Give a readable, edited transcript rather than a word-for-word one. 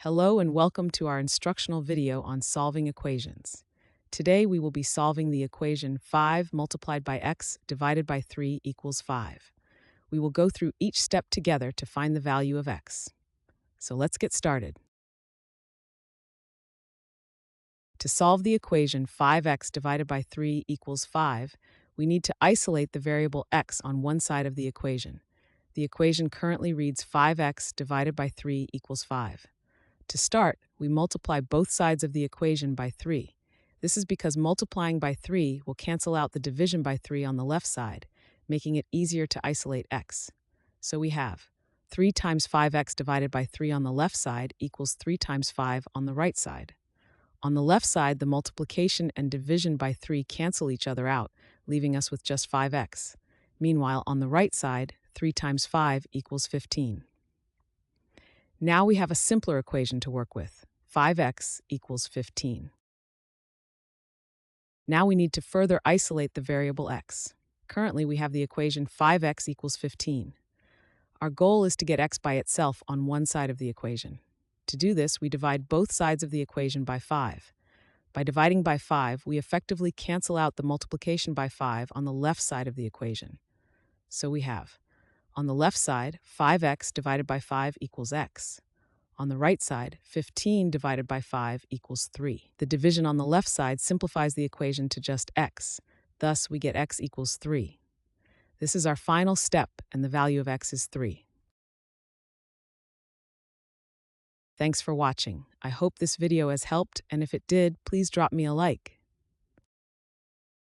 Hello and welcome to our instructional video on solving equations. Today we will be solving the equation 5 multiplied by x divided by 3 equals 5. We will go through each step together to find the value of x. So let's get started. To solve the equation 5x divided by 3 equals 5, we need to isolate the variable x on one side of the equation. The equation currently reads 5x divided by 3 equals 5. To start, we multiply both sides of the equation by 3. This is because multiplying by 3 will cancel out the division by 3 on the left side, making it easier to isolate x. So we have 3 times 5x divided by 3 on the left side equals 3 times 5 on the right side. On the left side, the multiplication and division by 3 cancel each other out, leaving us with just 5x. Meanwhile, on the right side, 3 times 5 equals 15. Now we have a simpler equation to work with. 5x equals 15. Now we need to further isolate the variable x. Currently, we have the equation 5x equals 15. Our goal is to get x by itself on one side of the equation. To do this, we divide both sides of the equation by 5. By dividing by 5, we effectively cancel out the multiplication by 5 on the left side of the equation. So we have, on the left side, 5x divided by 5 equals x. On the right side, 15 divided by 5 equals 3. The division on the left side simplifies the equation to just x. Thus, we get x equals 3. This is our final step, and the value of x is 3. Thanks for watching. I hope this video has helped, and if it did, please drop me a like.